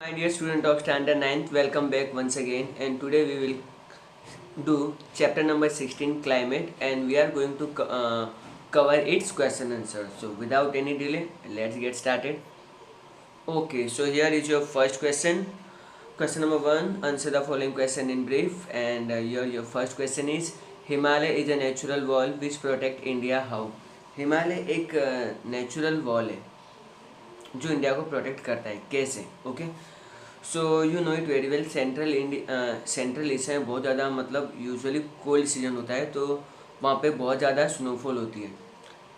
My dear student of standard ninth, welcome back once again, and today we will do chapter number 16 climate, and we are going to cover its question answer. So without any delay, let's get started. Okay, so here is your first question. Question number 1, answer the following question in brief, and here your first question is Himalaya is a natural wall which protect India how? Himalaya एक natural wall है जो India को protect करता है, कैसे? Okay, so you know it very well, central Asia में बहुत ज़्यादा मतलब यूजुअली कोल्ड सीजन होता है, तो वहाँ पे बहुत ज़्यादा स्नोफॉल होती है,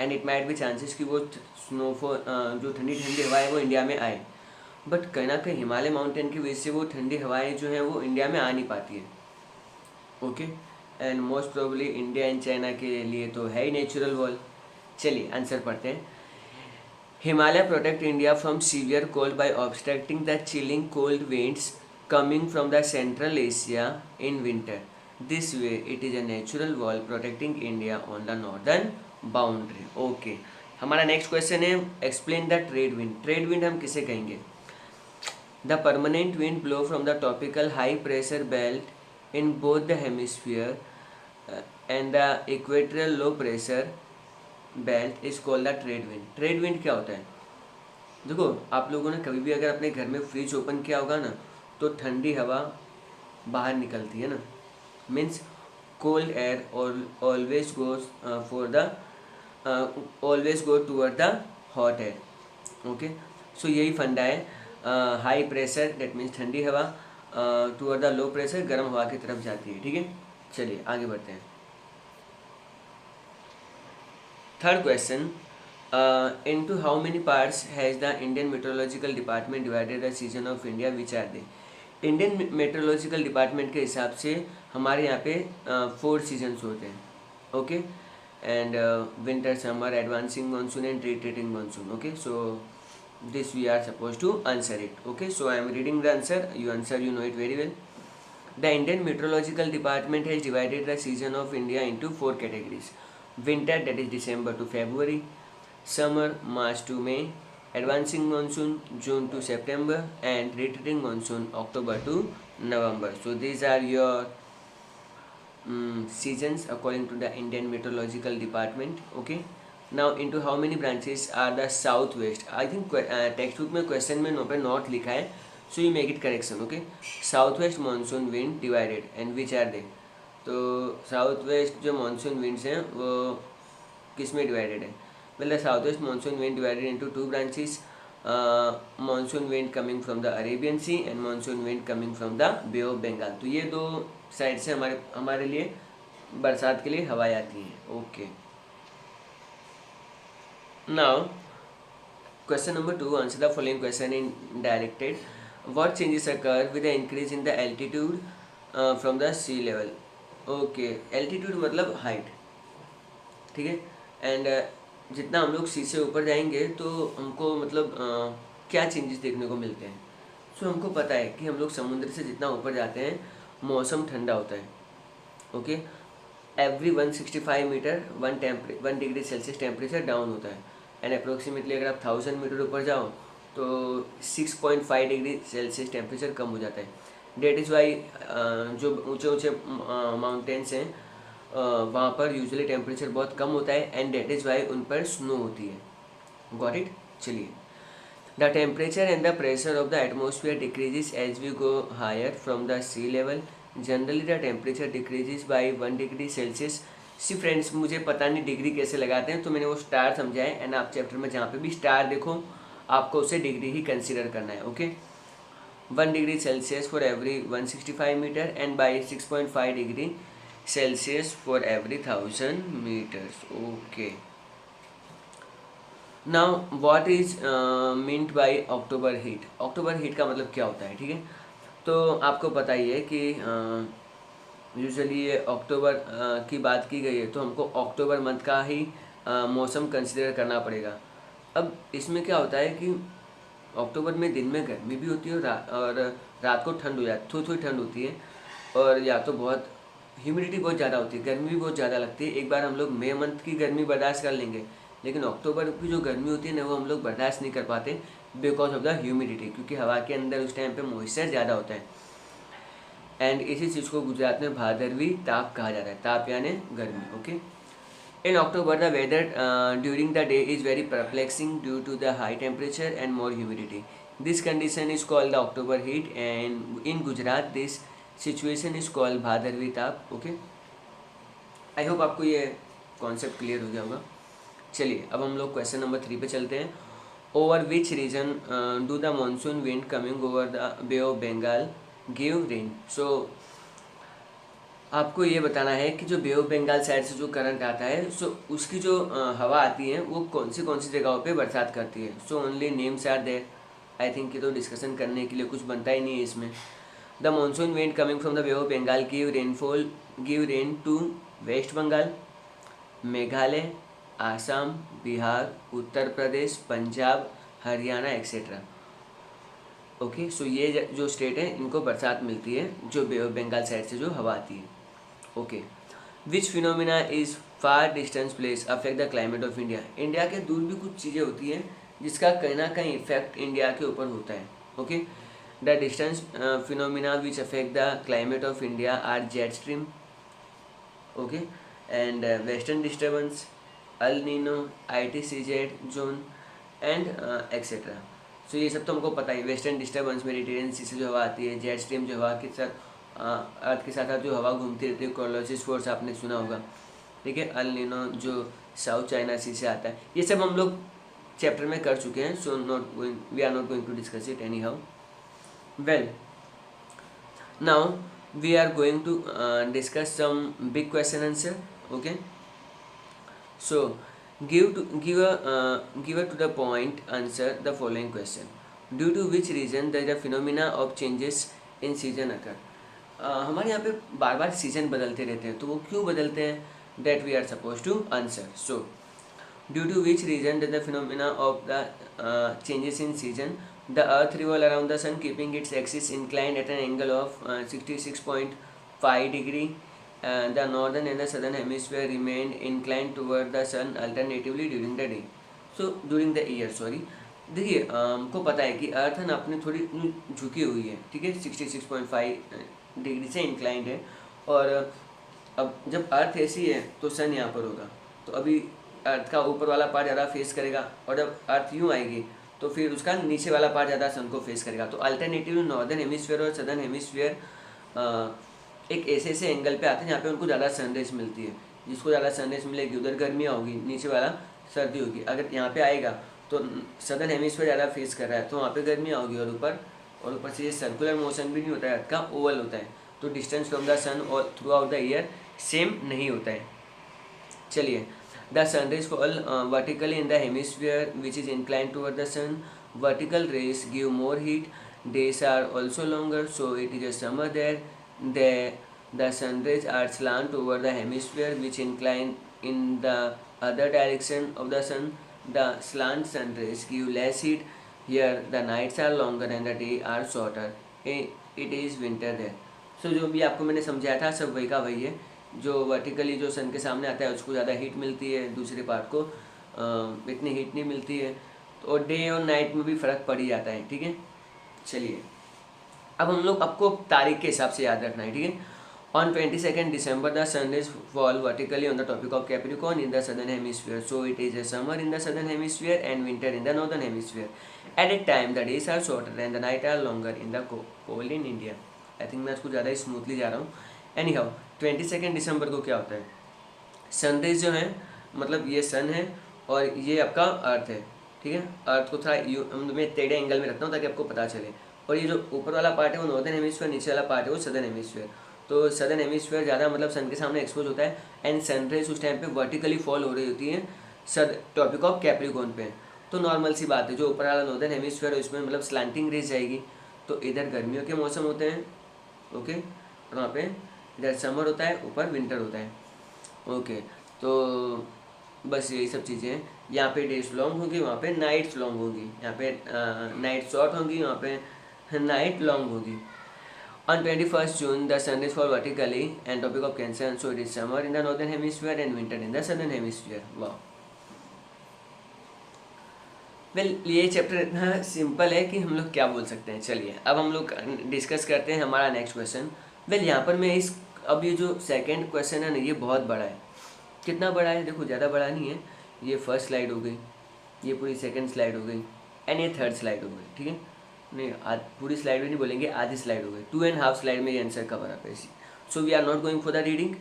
एंड इट माइट भी चांसेस कि वो स्नोफॉल जो ठंडी ठंडी हवा है वो इंडिया में आए, बट कहीं ना कहीं हिमालय माउंटेन की वजह से वो ठंडी हवाएं जो हैं वो इंडिया में आ नहीं पाती है। Okay, and most probably India and China के लिए तो है ही नेचुरल वॉल। चलिए आंसर पढ़ते हैं। Himalaya protect India from severe cold by obstructing the chilling cold winds coming from the Central Asia in winter. This way, it is a natural wall protecting India on the northern boundary. Okay. हमारा next question है explain the trade wind. Trade wind हम किसे कहेंगे? The permanent wind blow from the topical high pressure belt in both the hemisphere and the equatorial low pressure belt is called the trade wind. Trade wind क्या होता है? देखो, आप लोगों ने कभी भी अगर अपने घर में फ्रिज ओपन किया होगा ना, तो ठंडी हवा बाहर निकलती है ना, means cold air always goes for the always go toward the hot air. Okay, so यही फंडा है। हाई प्रेशर दैट मीन्स ठंडी हवा टूवर्ड द लो प्रेशर गर्म हवा की तरफ जाती है। ठीक है, चलिए आगे बढ़ते हैं। Third question, into how many parts has the Indian Meteorological Department divided the season of India? Which are they? Indian meteorological department के हिसाब से हमारे यहाँ पे 4 सीजन्स होते हैं। Okay, and winter, summer, advancing monsoon and retreating monsoon. Okay, so this we are suppose to answer it. Okay, so I am reading the answer, you answer, you know it very well. The Indian Meteorological Department has divided the season of India into 4 categories. Winter, that is December to February, summer, March to May, advancing monsoon, June to September, and retreating monsoon, October to November. So these are your seasons according to the Indian Meteorological Department. Okay, now into how many branches are the southwest? I think textbook में question में not लिखा है, so you make it correction. Okay, southwest monsoon wind divided and which are they? तो south west जो monsoon winds हैं वो किस में डिवाइडेड है? Well, the south west monsoon wind divided into 2 branches, monsoon wind coming from the Arabian Sea and monsoon wind coming from the Bay of Bengal. तो ये 2 side से हमारे लिए बरसात के लिए हवाएं आती हैं। Okay, now question number 2, answer the following question in directed. What changes occur with the increase in the altitude from the sea level? Okay, altitude मतलब हाइट, ठीक है, एंड जितना हम लोग सी से ऊपर जाएंगे तो हमको मतलब क्या चेंजेस देखने को मिलते हैं? सो हमको पता है कि हम लोग समुद्र से जितना ऊपर जाते हैं मौसम ठंडा होता है। Okay, every 165 metre 1 degree Celsius temperature down होता है, एंड अप्रोक्सीमेटली अगर आप 1000 मीटर ऊपर जाओ तो 6.5 डिग्री सेल्सियस टेम्परेचर कम हो जाता है। डेट इज़ वाई जो ऊंचे ऊंचे माउंटेन्स हैं वहाँ पर यूजुअली टेम्परेचर बहुत कम होता है, एंड डेट इज़ वाई उन पर स्नो होती है। Got it? चलिए, the temperature and the pressure of the atmosphere decreases as we go higher from the sea level. Generally the temperature decreases by 1 degree Celsius. See friends, मुझे पता नहीं degree कैसे लगाते हैं, तो मैंने वो स्टार समझा है, एंड आप चैप्टर में जहाँ पे भी स्टार देखो आपको उसे डिग्री ही कंसिडर करना है। Okay, 1 degree Celsius for every 165 meter and by 6.5 degree Celsius for every 1000 meters. Okay. Now what is meant by October heat? October heat का मतलब क्या होता है? ठीक है, तो आपको पता ही है कि यूजुअली ये अक्टूबर की बात की गई है, तो हमको अक्टूबर मंथ का ही मौसम कंसिडर करना पड़ेगा। अब इसमें क्या होता है कि अक्टूबर में दिन में गर्मी भी होती है और रात को ठंड हो जाती, थोड़ी ठंड होती है, और या तो बहुत ह्यूमिडिटी बहुत ज़्यादा होती है, गर्मी भी बहुत ज़्यादा लगती है। एक बार हम लोग मई मंथ की गर्मी बर्दाश्त कर लेंगे, लेकिन अक्टूबर की जो गर्मी होती है ना वो हम लोग बर्दाश्त नहीं कर पाते, बिकॉज ऑफ द ह्यूमिडिटी, क्योंकि हवा के अंदर उस टाइम पे मॉइस्चर ज़्यादा होता है। एंड इसी चीज़ को गुजरात में भादरवी ताप कहा जाता है, ताप यानी गर्मी। Okay, in October the weather during the day is very perplexing due to the high temperature and more humidity. This condition is called the October heat and in Gujarat this situation is called भादरवी ताप। Okay, आई hope आपको ये concept clear हो गया होगा। चलिए अब हम लोग क्वेश्चन नंबर 3 पे चलते हैं। Over which region do the monsoon wind coming over the Bay of Bengal give rain. So आपको ये बताना है कि जो बे ऑफ बंगाल साइड से जो करंट आता है, सो उसकी जो हवा आती है वो कौन सी जगहों पे बरसात करती है। So only names are there. I think ये तो डिस्कशन करने के लिए कुछ बनता ही नहीं है इसमें। The monsoon wind coming from the Bay of Bengal give rain to West Bengal, Meghalaya, Assam, Bihar, Uttar Pradesh, Punjab, Haryana etcetera. Okay, so ये जो स्टेट है इनको बरसात मिलती है जो बे ऑफ बंगाल साइड से जो हवा आती है। Okay, which phenomena is far distance place affect the climate of India. India के दूर भी कुछ चीज़ें होती हैं जिसका कहीं ना कहीं इफेक्ट इंडिया के ऊपर होता है। Okay, the distance phenomena which affect the climate of India are jet stream, okay, and western disturbance, El Nino, ITCZ zone and etcetera. So ये सब तो हमको पता ही। वेस्टर्न डिस्टर्बेंस मेडिटेरियन सी से जो हवा आती है, जेट स्ट्रीम जो हवा के साथ अर्थ के साथ साथ जो हवा घूमती रहती है, कोलोसिस फोर्स आपने सुना होगा, ठीक है। अल नीनो जो साउथ चाइना सी से आता है, ये सब हम लोग चैप्टर में कर चुके हैं। So we are not going to discuss it anyhow. Well, now we are going to discuss some big question answer. Okay, so give a to the point answer the following question. Due to which reason the phenomena of changes in season occur. हमारे यहाँ पे बार बार season बदलते रहते हैं, तो वो क्यों बदलते हैं, that we are supposed to answer. So due to which reason that the phenomena of the changes in season, the earth revolves around the sun keeping its axis inclined at an angle of 66.5 degree. The northern and the southern hemisphere remain inclined toward the sun alternatively during the day. So during the year, sorry. देखिए हमको पता है कि अर्थ है ना अपनी थोड़ी झुकी हुई है, ठीक है, 66.5 डिग्री से इंक्लाइंड है। और अब जब अर्थ ऐसी है तो सन यहाँ पर होगा, तो अभी अर्थ का ऊपर वाला पार्ट ज़्यादा फेस करेगा, और जब अर्थ यूँ आएगी तो फिर उसका नीचे वाला पार्ट ज़्यादा सन को फेस करेगा। तो अल्टरनेटिव नॉर्दर्न हेमिस्फीयर और सदर्न हेमिस्फीयर एक ऐसे एंगल पे आते हैं जहाँ पे उनको ज़्यादा सनरेज मिलती है। जिसको ज़्यादा सनरेज मिलेगी उधर गर्मियाँ होगी, नीचे वाला सर्दी होगी। अगर यहाँ पे आएगा तो सदर्न हेमिस्फीयर ज़्यादा फेस कर रहा है तो वहाँ पे गर्मियाँ होगी, और ऊपर से ये सर्कुलर मोशन भी नहीं होता है अर्थ का, ओवल होता है, तो डिस्टेंस फ्रॉम द सन और through out the year same नहीं होता है। चलिए, the sun rays fall vertically in the hemisphere which is inclined toward the sun. Vertical rays give more heat. Days are also longer, so it is a summer there. The sun rays are slant over the hemisphere which incline in the other direction of the sun. The slant sun rays give less heat. Here the nights are longer and the days are shorter. It is winter there. So जो भी आपको मैंने समझाया था सब वही का वही है। जो वर्टिकली जो सन के सामने आता है उसको ज़्यादा हीट मिलती है, दूसरे पार्ट को इतनी हीट नहीं मिलती है, तो डे और नाइट में भी फ़र्क पड़ ही जाता है, ठीक है। चलिए अब हम लोग आपको तारीख के हिसाब से याद रखना है, ठीक है। On 22 December the sun is fall vertically on the topic of Capricorn in the southern hemisphere, so it is a summer in the southern hemisphere and winter in the northern hemisphere. At a time the days are shorter and the night are longer in the cold in India. I think मैं इसको ज़्यादा ही smoothly जा रहा हूँ। Any how 22 दिसंबर को क्या होता है, सनराइज जो है, मतलब ये सन है और ये आपका अर्थ है, ठीक है। अर्थ को थोड़ा मैं टेढ़े एंगल में रखता हूँ ताकि आपको पता चले। और ये जो ऊपर वाला पार्ट है वो नॉर्दर्न हेमिस्फीयर, नीचे वाला पार्ट है वो सदर्न हेमिस्फीयर। तो सदर्न हेमिस्फीयर ज़्यादा मतलब सन के सामने एक्सपोज होता है एंड सनराइज उस टाइम पे वर्टिकली फॉल हो रही होती है टॉपिक ऑफ कैप्रिकॉर्न पे। तो नॉर्मल सी बात है, जो ऊपर वाला नॉर्दर्न हेमिस्फीयर है उसमें मतलब स्लैंटिंग रेज जाएगी, तो इधर गर्मियों के मौसम होते हैं, ओके, और वहाँ पे इधर समर होता है, ऊपर विंटर होता है, ओके। तो बस यही सब चीज़ें हैं। यहाँ पे डेज लॉन्ग होंगी, वहाँ पे नाइट्स लॉन्ग होंगी, यहाँ पे नाइट शॉर्ट होंगी, वहाँ पे नाइट लॉन्ग होगी। On 21st June, the sun is fall vertically and topic of Cancer, so it is summer in the northern hemisphere and winter in the southern hemisphere. Wow. ये chapter इतना simple है कि हम लोग क्या बोल सकते हैं। चलिए अब हम लोग डिस्कस करते हैं हमारा नेक्स्ट क्वेश्चन। यहाँ पर मैं अब ये जो सेकंड क्वेश्चन है ना, ये बहुत बड़ा है। कितना बड़ा है देखो, ज़्यादा बड़ा नहीं है। ये फर्स्ट स्लाइड हो गई, ये पूरी सेकंड स्लाइड हो गई, एंड ये थर्ड स्लाइड हो गई, ठीक है। नहीं पूरी स्लाइड भी नहीं बोलेंगे, आधी स्लाइड हो गई, 2.5 स्लाइड में ये आंसर कवर अप है। So we are not going for the reading.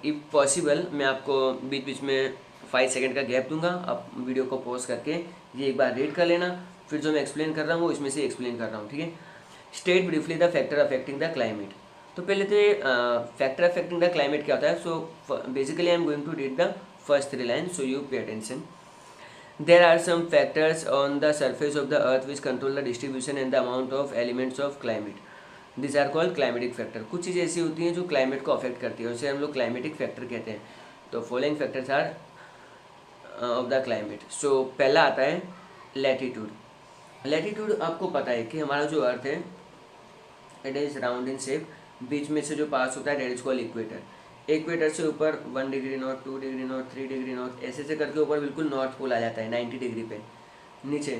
If possible मैं आपको बीच बीच में 5 सेकंड का गैप दूंगा, आप वीडियो को पॉज करके ये एक बार रीड कर लेना, फिर जो मैं एक्सप्लेन कर रहा हूँ वो इसमें से एक्सप्लेन कर रहा हूँ, ठीक है। State briefly the factor affecting the climate. तो पहले तो ये फैक्टर अफेक्टिंग द क्लाइमेट क्या होता है। So basically I am going to read the first 3 line, so you pay attention. There are some factors on the surface of the earth which control the distribution and the amount of elements of climate. These are called climatic factor. कुछ चीज़ें ऐसी होती हैं जो climate को affect करती है, उसे हम लोग क्लाइमेटिक फैक्टर कहते हैं। तो following factors are of the climate. So पहला आता है लैटिट्यूड। लैटिट्यूड आपको पता है कि हमारा जो अर्थ है it is round in shape, बीच में से जो पास होता है that is called equator. Equator से ऊपर 1 degree north, 2 degree north, 3 degree north, ऐसे से करके ऊपर बिल्कुल नॉर्थ पोल आ जाता है 90 डिग्री पे। नीचे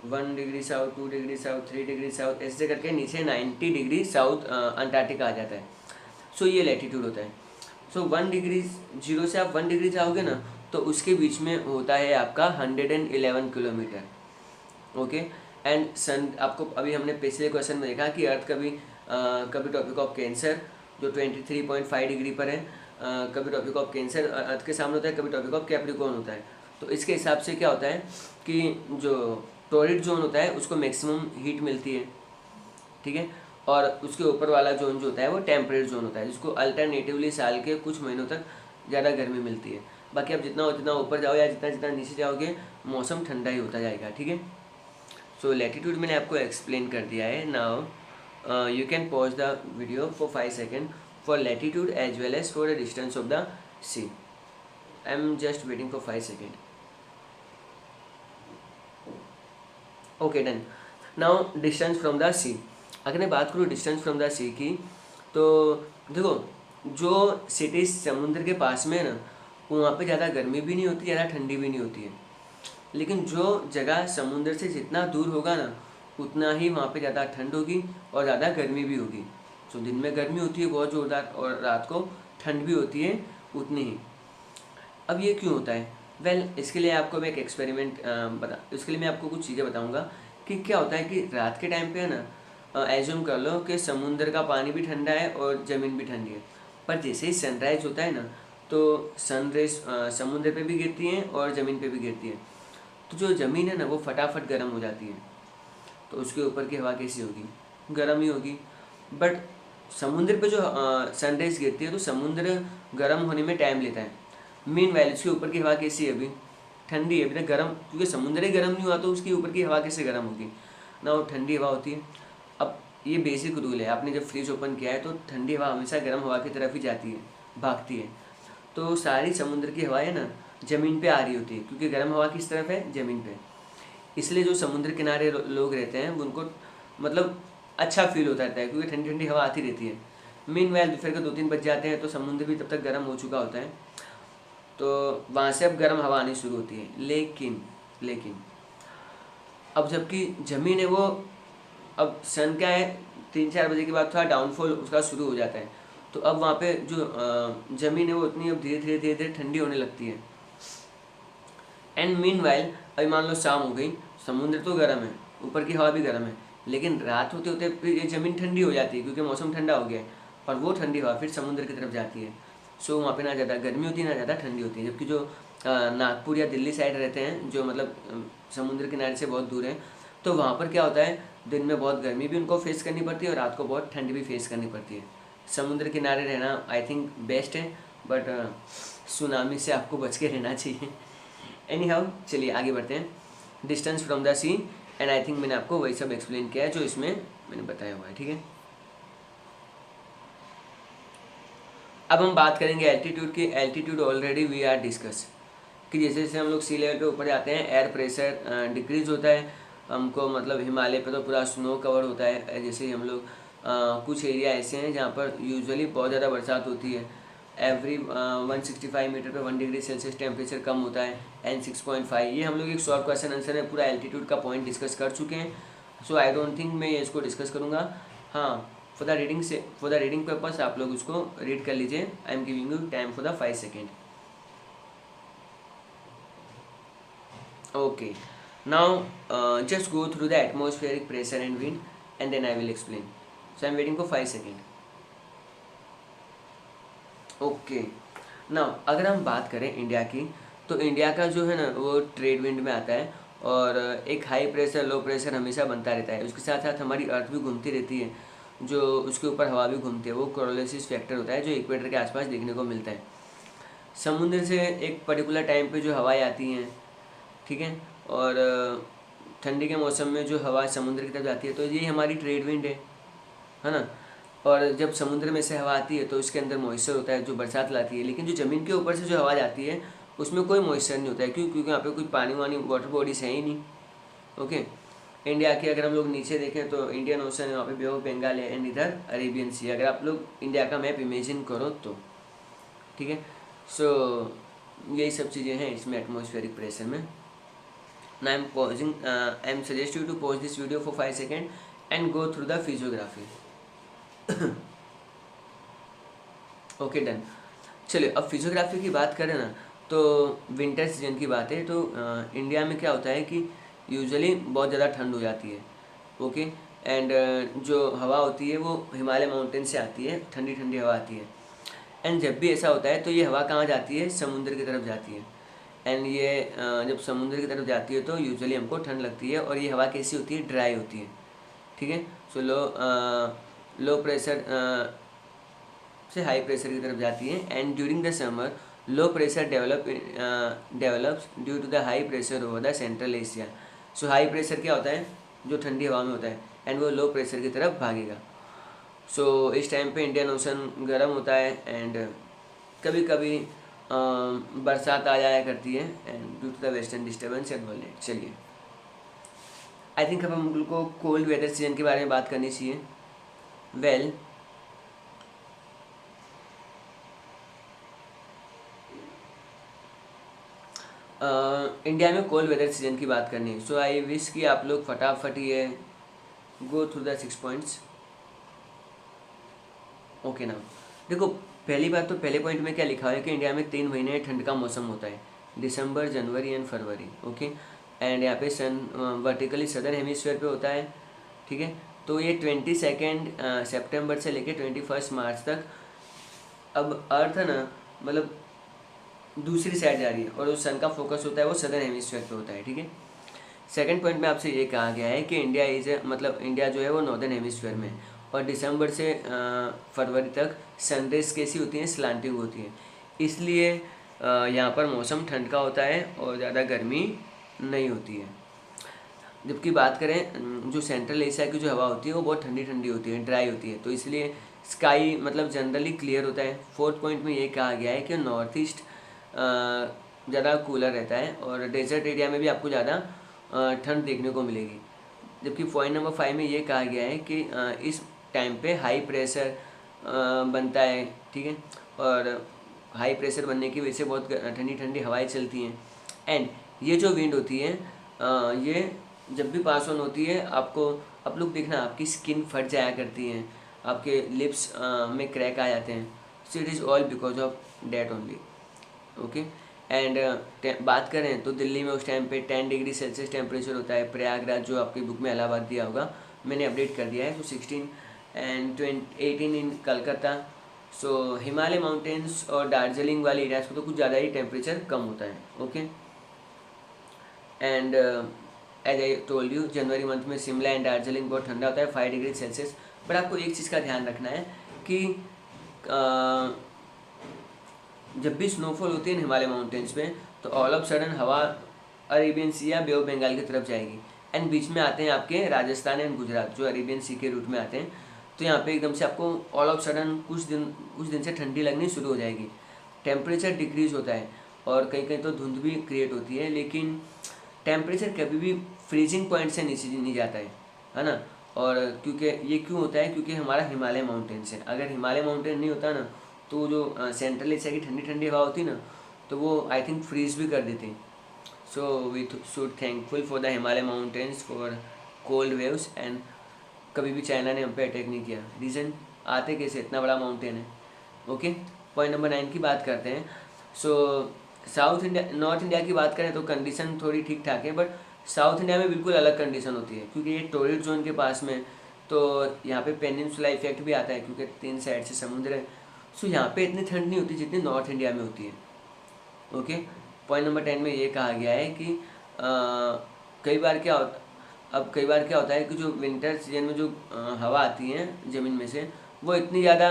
1 degree south, 2 degree south, 3 degree south, ऐसे करके नीचे 90 डिग्री साउथ अंटार्कटिका आ जाता है। सो ये लैटिट्यूड होता है। सो 1 डिग्री, जीरो से आप 1 डिग्री जाओगे ना, तो उसके बीच में होता है आपका 111 किलोमीटर। ओके, एंड सन, आपको अभी हमने पिछले क्वेश्चन में देखा कि अर्थ कभी टॉपिक ऑफ कैंसर जो 23.5 डिग्री पर है, कभी टॉपिक ऑफ कैंसर अर्थ के सामने होता है, कभी टॉपिक ऑफ कैप्रिकॉर्न होता है। तो इसके हिसाब से क्या होता है कि जो टॉरिड जोन होता है उसको मैक्सिमम हीट मिलती है, ठीक है, और उसके ऊपर वाला जोन जो होता है वो टेम्परेट जोन होता है, जिसको अल्टरनेटिवली साल के कुछ महीनों तक ज़्यादा गर्मी मिलती है। बाकी आप जितना ऊपर जाओ या जितना नीचे जाओगे मौसम ठंडा ही होता जाएगा, ठीक है। सो लैटिट्यूड मैंने आपको एक्सप्लेन कर दिया है। Now you can pause the video for 5 seconds for latitude as well as for the distance of the sea. I am just waiting for 5 seconds. Okay, done. Now distance from the sea. अगर मैं बात करूँ distance from the सी की, तो देखो जो cities समुद्र के पास में है ना, वहाँ पे ज़्यादा गर्मी भी नहीं होती, ज़्यादा ठंडी भी नहीं होती है। लेकिन जो जगह समुद्र से जितना दूर होगा ना, उतना ही वहाँ पे ज़्यादा ठंड होगी और ज़्यादा गर्मी भी होगी। तो दिन में गर्मी होती है बहुत ज़ोरदार, और रात को ठंड भी होती है उतनी ही। अब ये क्यों होता है? इसके लिए आपको मैं एक एक्सपेरिमेंट इसके लिए मैं आपको कुछ चीज़ें बताऊँगा कि क्या होता है कि रात के टाइम पे है ना, एज्यूम कर लो कि समुद्र का पानी भी ठंडा है और ज़मीन भी ठंडी है, पर जैसे ही सनराइज होता है ना, तो सन रेज समुद्र पे भी गिरती हैं और ज़मीन पे भी गिरती है। तो जो ज़मीन है ना वो फटाफट गर्म हो जाती है, तो उसके ऊपर की हवा कैसी होगी? गर्म ही होगी। बट समुद्र पे जो सनराइज गिरती है तो समुद्र गर्म होने में टाइम लेता है। मीनवाइल उसके ऊपर की हवा कैसी है? अभी ठंडी है, अभी तक गर्म, क्योंकि समुद्र ही गर्म नहीं हुआ तो उसके ऊपर की हवा कैसे गर्म होगी ना, वो ठंडी हवा होती है। अब ये बेसिक रूल है, आपने जब फ्रिज ओपन किया है तो ठंडी हवा हमेशा गर्म हवा की तरफ ही जाती है, भागती है। तो सारी समुद्र की हवाएं ना ज़मीन पे आ रही होती है, क्योंकि गर्म हवा किस तरफ है? ज़मीन पे। इसलिए जो समुद्र किनारे लोग रहते हैं उनको मतलब अच्छा फील होता रहता है, क्योंकि ठंडी ठंडी हवा आती रहती है। मीनवाइल दोपहर को 2-3 बज जाते हैं तो समुद्र भी तब तक गर्म हो चुका होता है, तो वहाँ से अब गर्म हवा आनी शुरू होती है। लेकिन अब जबकि ज़मीन है वो, अब सन क्या है 3-4 बजे के बाद थोड़ा डाउनफॉल उसका शुरू हो जाता है, तो अब वहाँ पे जो ज़मीन है वो उतनी अब धीरे धीरे ठंडी होने लगती है। एंड मीनवाइल अभी मान लो शाम हो गई, समुद्र तो गर्म है, ऊपर की हवा भी गर्म है, लेकिन रात होते होते फिर ये ज़मीन ठंडी हो जाती है, क्योंकि मौसम ठंडा हो गया है, और वो ठंडी हवा फिर समुद्र की तरफ जाती है। सो वहाँ पे ना ज़्यादा गर्मी होती है ना ज़्यादा ठंडी होती है। जबकि जो नागपुर या दिल्ली साइड रहते हैं, जो मतलब समुद्र किनारे से बहुत दूर है, तो वहाँ पर क्या होता है, दिन में बहुत गर्मी भी उनको फेस करनी पड़ती है और रात को बहुत ठंडी भी फेस करनी पड़ती है। समुद्र किनारे रहना आई थिंक बेस्ट है, बट सुनामी से आपको बच के रहना चाहिए। एनी हाउ, चलिए आगे बढ़ते हैं। Distance from the sea, and I think मैंने आपको वही सब एक्सप्लेन किया है जो इसमें मैंने बताया हुआ है, ठीक है। अब हम बात करेंगे एल्टीट्यूड की। Altitude already we are discuss कि जैसे जैसे हम लोग सी लेवल पे ऊपर जाते हैं एयर प्रेशर डिक्रीज होता है हमको, मतलब हिमालय पे तो पूरा स्नो कवर होता है। जैसे ही हम लोग कुछ एरिया ऐसे हैं जहाँ पर यूजुअली बहुत ज़्यादा बरसात होती है, एवरी 165 मीटर पे 1 डिग्री सेल्सियस टेम्परेचर कम होता है, एंड 6.5। ये हम लोग एक शॉर्ट क्वेश्चन आंसर में पूरा एल्टीट्यूड का पॉइंट डिस्कस कर चुके हैं, सो आई डोंट थिंक मैं ये इसको डिस्कस करूँगा। हाँ, फॉर द रीडिंग पर्पस आप लोग उसको रीड कर लीजिए। I am giving you time for the 5 second. Okay, now just go through the atmospheric pressure and wind, and then I will explain. So I'm waiting for 5 seconds. Okay, now अगर हम बात करें India की, तो India का जो है ना वो ट्रेड विंड में आता है, और एक हाई प्रेशर लो प्रेशर हमेशा बनता रहता है। उसके साथ साथ हमारी अर्थ भी घूमती रहती है, जो उसके ऊपर हवा भी घूमती है, वो कोरोलिसिस फैक्टर होता है जो इक्वेटर के आसपास देखने को मिलता है। समुद्र से एक पर्टिकुलर टाइम पे जो हवाएं आती हैं, ठीक है, और ठंडी के मौसम में जो हवा समुद्र की तरफ जाती है, तो ये हमारी ट्रेड विंड है ना। और जब समुद्र में से हवा आती है तो इसके अंदर मॉइस्चर होता है जो बरसात लाती है, लेकिन जो ज़मीन के ऊपर से जो हवा जाती है उसमें कोई मॉइस्चर नहीं होता है। क्यों? क्योंकि यहाँ पे कोई पानी वानी वाटर बॉडीज है ही नहीं। ओके, इंडिया की अगर हम लोग नीचे देखें तो इंडियन ओशन है, वहाँ पे बे ऑफ बंगाल है, एंड इधर अरेबियन सी। अगर आप लोग इंडिया का मैप इमेजिन करो तो, ठीक है। सो यही सब चीज़ें हैं इसमें एटमॉस्फेरिक प्रेशर में। Now I'm pausing. I'm suggest you to pause this video for 5 seconds and go through the physiography. Okay, done. चलिए, अब फिजियोग्राफी की बात करें ना, तो विंटर सीजन की बात है। तो इंडिया में क्या होता है कि यूजुअली बहुत ज़्यादा ठंड हो जाती है। ओके, एंड जो हवा होती है वो हिमालय माउंटेन से आती है, ठंडी ठंडी हवा आती है। एंड जब भी ऐसा होता है तो ये हवा कहाँ जाती है? समुद्र की तरफ जाती है। एंड ये जब समुद्र की तरफ जाती है तो यूजुअली हमको ठंड लगती है, और ये हवा कैसी होती है? ड्राई होती है, ठीक है। सो लो प्रेशर से हाई प्रेशर की तरफ जाती है, and during the summer low pressure develops due to the high pressure over the central Asia. So high pressure क्या होता है? जो ठंडी हवा में होता है, एंड वो लो प्रेशर की तरफ भागेगा। सो इस टाइम पे इंडियन ओशन गर्म होता है, एंड कभी कभी बरसात आ जाया करती है, and due to the western disturbance and all. चलिए, आई थिंक अब हम को कोल्ड वेदर सीजन के बारे में बात करनी चाहिए। वेल, इंडिया में कोल्ड वेदर सीजन की बात करनी है। सो आई विश कि आप लोग फटाफट ये गो थ्रू द 6 पॉइंट्स। ओके, ना देखो, पहली बात तो पहले पॉइंट में क्या लिखा है कि इंडिया में 3 महीने ठंड का मौसम होता है, दिसंबर, जनवरी एंड फरवरी। ओके, एंड यहाँ पे सन वर्टिकली सदर्न हेमिस्फीयर पे होता है, ठीक है। तो ये 22 सितंबर से लेके 21 मार्च तक। अब अर्थ है ना, मतलब दूसरी साइड जा रही है, और उस सन का फोकस होता है वो सदर्न हेमिस्फीयर पे होता है, ठीक है। सेकंड पॉइंट में आपसे ये कहा गया है कि इंडिया मतलब इंडिया जो है वो नॉर्दर्न हेमिस्फीयर में, और दिसंबर से फरवरी तक सनरेज कैसी होती हैं? स्लांटिंग होती हैं, इसलिए यहाँ पर मौसम ठंड का होता है और ज़्यादा गर्मी नहीं होती है। जबकि बात करें जो सेंट्रल एशिया की जो हवा होती है वो बहुत ठंडी ठंडी होती है, ड्राई होती है, तो इसलिए स्काई मतलब जनरली क्लियर होता है। फोर्थ पॉइंट में ये कहा गया है कि नॉर्थ ईस्ट ज़्यादा कूलर रहता है, और डेजर्ट एरिया में भी आपको ज़्यादा ठंड देखने को मिलेगी। जबकि पॉइंट नंबर 5 में ये कहा गया है कि इस टाइम पे हाई प्रेशर बनता है, ठीक है, और हाई प्रेशर बनने की वजह से बहुत ठंडी ठंडी हवाएं चलती हैं। एंड ये जो विंड होती है ये जब भी पास ऑन होती है, आपको आप लोग देखना आपकी स्किन फट जाया करती हैं, आपके लिप्स में क्रैक आ जाते हैं। So it is all because of that only. Okay, and बात करें तो दिल्ली में उस टाइम पे 10 डिग्री सेल्सियस टेम्परेचर होता है। प्रयागराज जो आपकी बुक में इलाहाबाद दिया होगा, मैंने अपडेट कर दिया है, तो 16 and 18 in Calcutta. So Himalaya mountains और दार्जिलिंग वाले एरियाज को तो कुछ ज़्यादा ही टेम्परेचर कम होता है। Okay, and as I told you, जनवरी मंथ में शिमला एंड दार्जिलिंग बहुत ठंडा होता है, 5 डिग्री सेल्सियस। पर आपको एक चीज़ का ध्यान रखना है कि जब भी स्नोफॉल होती है हिमालय माउंटेन्स में, तो ऑल ऑफ सडन हवा अरेबियन सी या बे ऑफ बंगाल की तरफ जाएगी, एंड बीच में आते हैं आपके राजस्थान एंड गुजरात जो अरेबियन सी के रूट में आते हैं। तो यहाँ पे एकदम से आपको ऑल ऑफ सडन कुछ दिन से ठंडी लगनी शुरू हो जाएगी, टेम्परेचर डिक्रीज होता है, और कहीं कहीं तो धुंध भी क्रिएट होती है, लेकिन टेम्परेचर कभी भी फ्रीजिंग पॉइंट से नीचे नहीं जाता है ना। और क्योंकि ये क्यों होता है? क्योंकि हमारा हिमालय माउंटेन्स है। अगर हिमालय माउंटेन नहीं होता ना, तो जो सेंट्रल एशिया की ठंडी ठंडी हवा होती ना, तो वो आई थिंक फ्रीज भी कर देती। So we should thankful for the Himalaya mountains for cold waves, and कभी भी चाइना ने हम पे अटैक नहीं किया। रीज़न, आते कैसे, इतना बड़ा माउंटेन है। ओके, पॉइंट नंबर 9 की बात करते हैं। सो साउथ इंडिया, नॉर्थ इंडिया की बात करें तो कंडीशन थोड़ी ठीक ठाक है, बट साउथ इंडिया में बिल्कुल अलग कंडीशन होती है, क्योंकि ये टोरिड जोन के पास में, तो यहाँ पे पेनिनसुला इफेक्ट भी आता है, क्योंकि 3 साइड से समुद्र है। सो यहाँ पे इतनी ठंड नहीं होती जितनी नॉर्थ इंडिया में होती है। ओके, पॉइंट नंबर 10 में ये कहा गया है कि कई बार क्या होता है कि जो विंटर सीजन में जो हवा आती है ज़मीन में से, वो इतनी ज़्यादा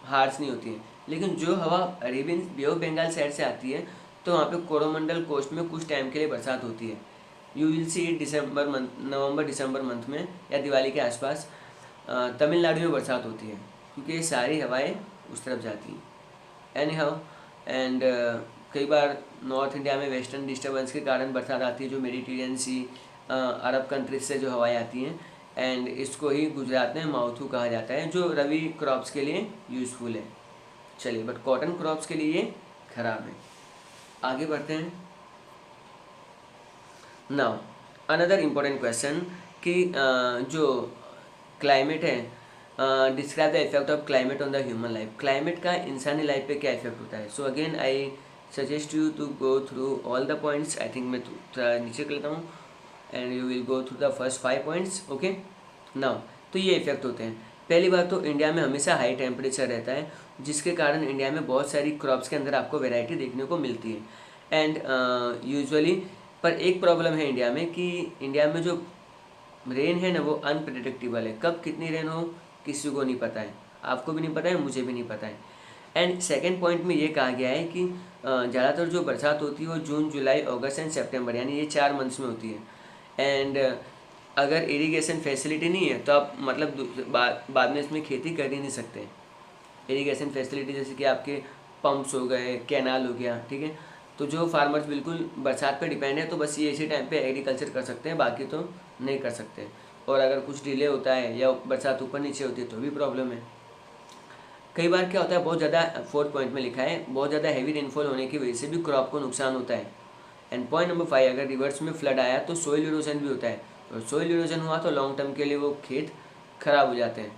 हार्श नहीं होती है, लेकिन जो हवा Arabian bay of Bengal side से आती है, तो वहाँ पे कोरोमंडल कोस्ट में कुछ टाइम के लिए बरसात होती है। You will see December month, November December month में या दिवाली के आसपास तमिलनाडु में बरसात होती है, क्योंकि ये सारी हवाएं उस तरफ जाती हैं। एनी हाउ, एंड कई बार नॉर्थ इंडिया में वेस्टर्न डिस्टर्बेंस के कारण बरसात आती है, जो मेडिटेरियन सी अरब कंट्रीज से जो हवाएं आती हैं, एंड इसको ही गुजरात में माउथू कहा जाता है, जो रवि क्रॉप्स के लिए यूज़फुल है। चलिए, बट कॉटन क्रॉप्स के लिए ये खराब है। आगे बढ़ते हैं। नाउ अनदर इम्पोर्टेंट क्वेश्चन कि जो क्लाइमेट है, describe the effect of climate on the human life. Climate का इंसानी लाइफ पे क्या इफेक्ट होता है। So again I suggest you to go through all the points. I think मैं थोड़ा नीचे कर लेता हूँ, and you will go through the first 5 points. Okay, now तो ये इफेक्ट होते हैं। पहली बात तो इंडिया में हमेशा हाई टेम्परेचर रहता है, जिसके कारण इंडिया में बहुत सारी क्रॉप्स के अंदर आपको वैरायटी देखने को मिलती है। एंड यूजुअली पर एक प्रॉब्लम है इंडिया में कि इंडिया में जो रेन है ना, वो अनप्रिडिक्टेबल है। कब कितनी रेन हो किसी को नहीं पता है, आपको भी नहीं पता है, मुझे भी नहीं पता है। एंड सेकेंड पॉइंट में ये कहा गया है कि ज़्यादातर जो बरसात होती है वो जून, जुलाई, अगस्त एंड सितंबर, यानी ये 4 मंथ्स में होती है। एंड अगर इरिगेशन फैसिलिटी नहीं है तो आप मतलब बाद में इसमें खेती कर ही नहीं सकते। इरिगेशन फैसिलिटी जैसे कि आपके पंप्स हो गए, कैनाल हो गया, ठीक है। तो जो फार्मर्स बिल्कुल बरसात पे डिपेंड है, तो बस ये इसी टाइम पे एग्रीकल्चर कर सकते हैं, बाकी तो नहीं कर सकते। और अगर कुछ डिले होता है या बरसात ऊपर नीचे होती है तो भी प्रॉब्लम है। कई बार क्या होता है, बहुत ज़्यादा, 4th पॉइंट में लिखा है, बहुत ज़्यादा हैवी रेनफॉल होने की वजह से भी क्रॉप को नुकसान होता है। एंड पॉइंट नंबर 5, अगर रिवर्स में फ्लड आया तो सोइल इरोजन भी होता है, और सोइल इरोजन हुआ तो लॉन्ग टर्म के लिए वो खेत खराब हो जाते हैं।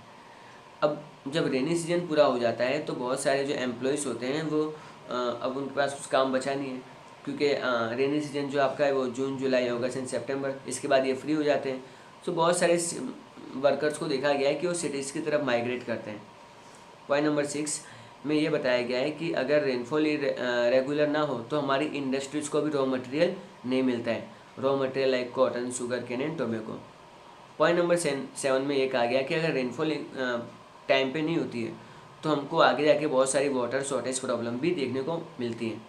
अब जब रेनी सीजन पूरा हो जाता है तो बहुत सारे जो एम्प्लॉयज़ होते हैं वो अब उनके पास कुछ काम बचा नहीं है, क्योंकि रेनी सीजन जो आपका है वो जून, जुलाई, अगस्त एंड सितंबर, इसके बाद ये फ्री हो जाते हैं। तो बहुत सारे वर्कर्स को देखा गया है कि वो सिटीज़ की तरफ माइग्रेट करते हैं। पॉइंट नंबर 6 में ये बताया गया है कि अगर रेनफॉल रेगुलर ना हो तो हमारी इंडस्ट्रीज़ को भी रॉ मटेरियल नहीं मिलता है, raw material like cotton, sugar cane and tobacco. Point number 7 में ये कहा गया कि अगर रेनफॉल टाइम पे नहीं होती है तो हमको आगे जाके बहुत सारी वाटर शॉर्टेज प्रॉब्लम भी देखने को मिलती है।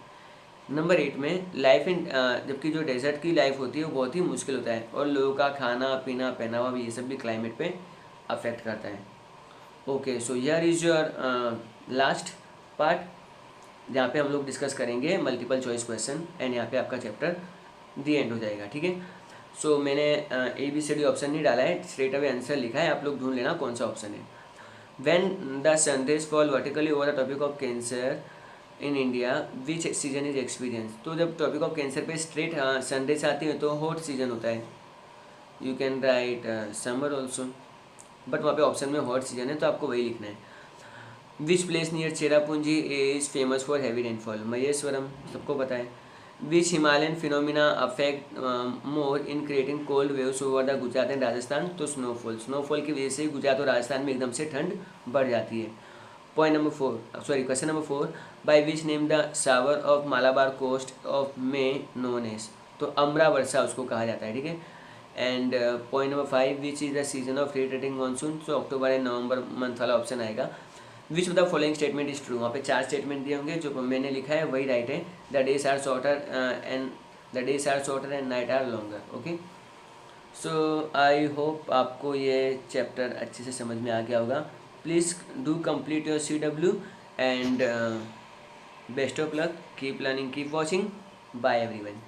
नंबर 8 में लाइफ इन, जबकि जो डेजर्ट की लाइफ होती है वो बहुत ही मुश्किल होता है, और लोगों का खाना पीना पहनावा भी, ये सब भी क्लाइमेट पे अफेक्ट करता है। Okay, so here is your last part, जहाँ पे हम लोग डिस्कस करेंगे मल्टीपल चॉइस क्वेश्चन, एंड यहाँ पे आपका चैप्टर दी एंड हो जाएगा, ठीक है। सो मैंने ABCD ऑप्शन नहीं डाला है, स्ट्रेट अवे आंसर लिखा है, आप लोग ढूंढ लेना कौन सा ऑप्शन है। When the sun rays fall vertically over the topic of cancer in India which season is experience. तो जब टॉपिक ऑफ कैंसर पे स्ट्रेट सनरेज आती है तो हॉट सीजन होता है। You can write summer also, but वहाँ पे ऑप्शन में हॉट सीजन है तो आपको वही लिखना है। Which place near Cherrapunji is famous for heavy rainfall. Maheshwaram, सबको पता है। Which Himalayan phenomena affect more in creating cold waves over the Gujarat and Rajasthan. तो स्नोफॉल, स्नोफॉल की वजह से गुजरात और राजस्थान में एकदम से ठंड बढ़ जाती है। Point number 4, sorry question number 4, by which name the shower of Malabar coast of may known as. तो अमरा वर्षा उसको कहा जाता है, ठीक है। And point number 5, which is the season of retreating monsoon. तो अक्टूबर एंड नवंबर मंथ वाला ऑप्शन आएगा। Which of the following statement is true. वहाँ पे 4 स्टेटमेंट दिए होंगे, जो मैंने लिखा है वही राइट है। The days are shorter and night are longer. Okay, so I hope आपको ये चैप्टर अच्छे से समझ में आ गया होगा। Please do complete your CW and best of luck, keep learning, keep watching, bye everyone.